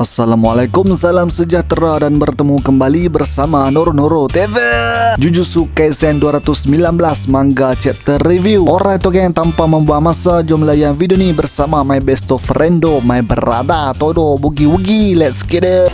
Assalamualaikum, salam sejahtera dan bertemu kembali bersama Noro TV. Jujutsu Kaisen 219 manga chapter review. Alright, okay, tanpa membuang masa, jom layan video ni bersama my best of friendo, my brother Todo Bugi. Let's get it.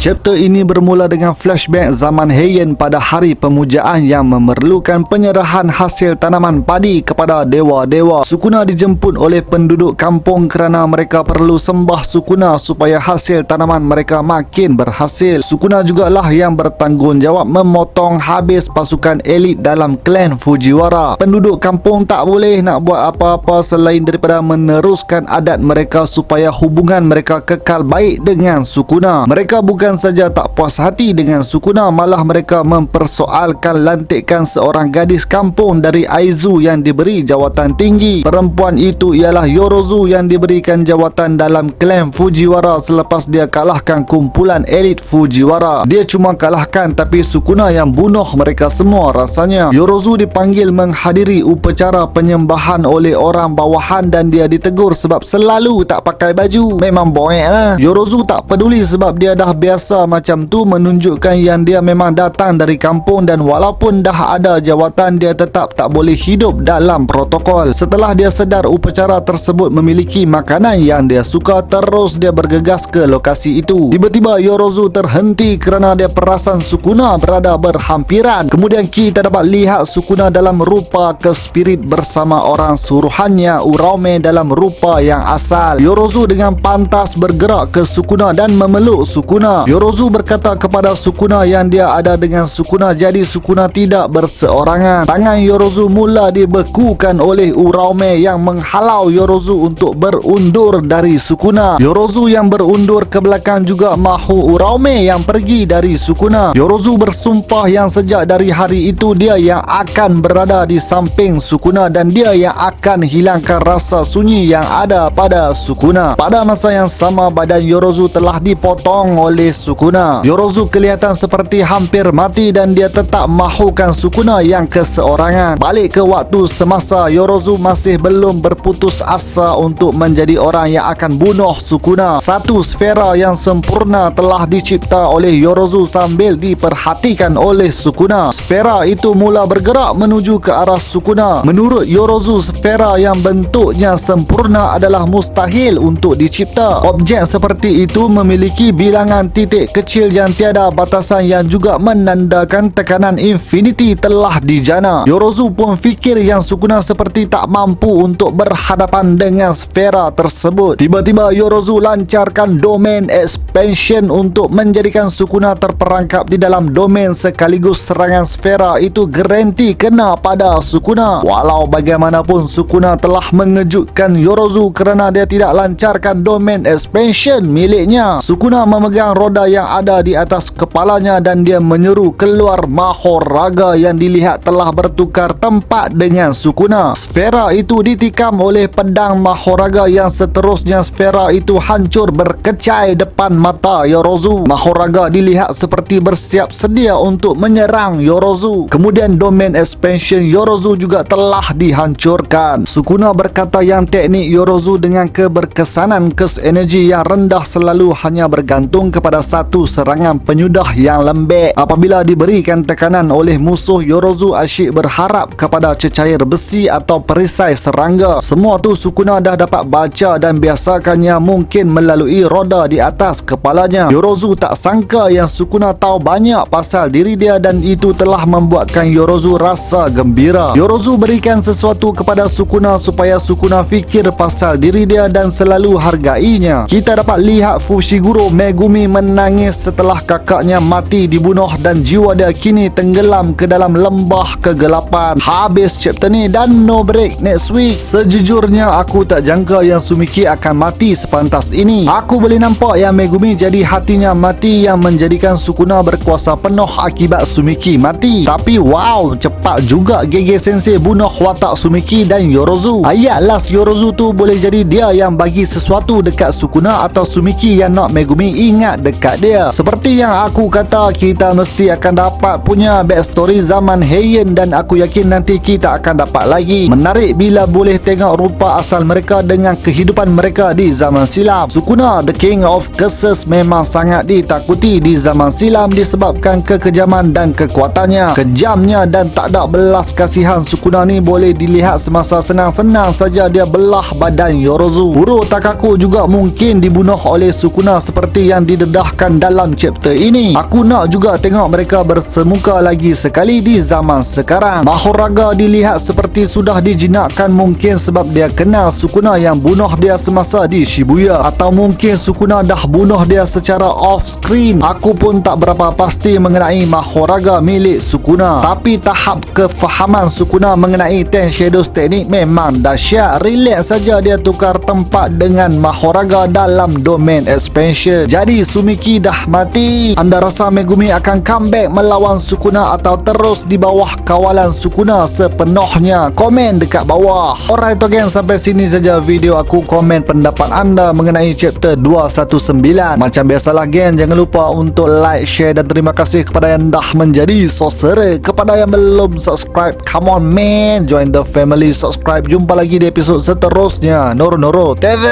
Chapter ini bermula dengan flashback zaman Heian pada hari pemujaan yang memerlukan penyerahan hasil tanaman padi kepada dewa-dewa. Sukuna dijemput oleh penduduk kampung kerana mereka perlu sembah Sukuna supaya hasil tanaman mereka makin berhasil. Sukuna jugalah yang bertanggungjawab memotong habis pasukan elit dalam klan Fujiwara. Penduduk kampung tak boleh nak buat apa-apa selain daripada meneruskan adat mereka supaya hubungan mereka kekal baik dengan Sukuna. Mereka bukan saja tak puas hati dengan Sukuna, malah mereka mempersoalkan lantikan seorang gadis kampung dari Aizu yang diberi jawatan tinggi. Perempuan itu ialah Yorozu yang diberikan jawatan dalam klan Fujiwara selepas dia kalahkan kumpulan elit Fujiwara. Dia cuma kalahkan, tapi Sukuna yang bunuh mereka semua rasanya. Yorozu dipanggil menghadiri upacara penyembahan oleh orang bawahan dan dia ditegur sebab selalu tak pakai baju. Memang boek lah. Yorozu tak peduli sebab dia dah biasa macam tu, menunjukkan yang dia memang datang dari kampung dan walaupun dah ada jawatan, dia tetap tak boleh hidup dalam protokol. Setelah dia sedar upacara tersebut memiliki makanan yang dia suka, terus dia bergegas ke lokasi itu. Tiba-tiba Yorozu terhenti kerana dia perasan Sukuna berada berhampiran. Kemudian kita dapat lihat Sukuna dalam rupa kespirit bersama orang suruhannya Uraume dalam rupa yang asal. Yorozu dengan pantas bergerak ke Sukuna dan memeluk Sukuna. Yorozu berkata kepada Sukuna yang dia ada dengan Sukuna, jadi Sukuna tidak berseorangan. Tangan Yorozu mula dibekukan oleh Uraume yang menghalau Yorozu untuk berundur dari Sukuna. Yorozu yang berundur ke belakang juga mahu Uraume yang pergi dari Sukuna. Yorozu bersumpah yang sejak dari hari itu dia yang akan berada di samping Sukuna dan dia yang akan hilangkan rasa sunyi yang ada pada Sukuna. Pada masa yang sama, badan Yorozu telah dipotong oleh Sukuna. Yorozu kelihatan seperti hampir mati dan dia tetap mahukan Sukuna yang keseorangan. Balik ke waktu semasa, Yorozu masih belum berputus asa untuk menjadi orang yang akan bunuh Sukuna. Satu sfera yang sempurna telah dicipta oleh Yorozu sambil diperhatikan oleh Sukuna. Sfera itu mula bergerak menuju ke arah Sukuna. Menurut Yorozu, sfera yang bentuknya sempurna adalah mustahil untuk dicipta. Objek seperti itu memiliki bilangan titik kecil yang tiada batasan yang juga menandakan tekanan infinity telah dijana. Yorozu pun fikir yang Sukuna seperti tak mampu untuk berhadapan dengan sfera tersebut. Tiba-tiba Yorozu lancarkan domain expansion untuk menjadikan Sukuna terperangkap di dalam domain sekaligus serangan sfera itu garanti kena pada Sukuna. Walau bagaimanapun Sukuna telah mengejutkan Yorozu kerana dia tidak lancarkan domain expansion miliknya. Sukuna memegang roda yang ada di atas kepalanya dan dia menyeru keluar Mahoraga yang dilihat telah bertukar tempat dengan Sukuna. Sfera itu ditikam oleh pedang Mahoraga yang seterusnya sfera itu hancur berkecai depan mata Yorozu. Mahoraga dilihat seperti bersiap sedia untuk menyerang Yorozu. Kemudian domain expansion Yorozu juga telah dihancurkan. Sukuna berkata yang teknik Yorozu dengan keberkesanan kes energi yang rendah selalu hanya bergantung kepada satu serangan penyudah yang lembek. Apabila diberikan tekanan oleh musuh, Yorozu asyik berharap kepada cecair besi atau perisai serangga. Semua tu Sukuna dah dapat baca dan biasakannya mungkin melalui roda di atas kepalanya. Yorozu tak sangka yang Sukuna tahu banyak pasal diri dia dan itu telah membuatkan Yorozu rasa gembira. Yorozu berikan sesuatu kepada Sukuna supaya Sukuna fikir pasal diri dia dan selalu hargainya. Kita dapat lihat Fushiguro Megumi menangis setelah kakaknya mati dibunuh dan jiwa dia kini tenggelam ke dalam lembah kegelapan. Habis chapter ni dan no break next week. Sejujurnya aku tak jangka yang Sumiki akan mati sepantas ini. Aku boleh nampak yang Megumi jadi hatinya mati yang menjadikan Sukuna berkuasa penuh akibat Sumiki mati. Tapi wow, cepat juga GG Sensei bunuh watak Sumiki dan Yorozu. Ayat last Yorozu tu boleh jadi dia yang bagi sesuatu dekat Sukuna atau Sumiki yang nak Megumi ingat dekat dekat dia. Seperti yang aku kata, kita mesti akan dapat punya backstory zaman Heian dan aku yakin nanti kita akan dapat lagi. Menarik bila boleh tengok rupa asal mereka dengan kehidupan mereka di zaman silam. Sukuna, The King of Curses, memang sangat ditakuti di zaman silam disebabkan kekejaman dan kekuatannya. Kejamnya dan tak ada belas kasihan Sukuna ni boleh dilihat semasa senang-senang saja dia belah badan Yorozu. Uro Takaku juga mungkin dibunuh oleh Sukuna seperti yang didedahkan dalam chapter ini. Aku nak juga tengok mereka bersemuka lagi sekali di zaman sekarang. Mahoraga dilihat seperti sudah dijinakkan, mungkin sebab dia kenal Sukuna yang bunuh dia semasa di Shibuya, atau mungkin Sukuna dah bunuh dia secara off screen. Aku pun tak berapa pasti mengenai Mahoraga milik Sukuna, tapi tahap kefahaman Sukuna mengenai Ten Shadows teknik memang dahsyat. Relax saja dia tukar tempat dengan Mahoraga dalam domain expansion. Jadi Sumiki dah mati. Anda rasa Megumi akan comeback melawan Sukuna atau terus di bawah kawalan Sukuna sepenuhnya? Komen dekat bawah. Alright again, sampai sini saja video aku. Komen pendapat anda mengenai chapter 219. Macam biasalah geng, jangan lupa untuk like, share dan terima kasih kepada yang dah menjadi saudara. Kepada yang belum subscribe, come on man, join the family, subscribe. Jumpa lagi di episod seterusnya. Noro TV.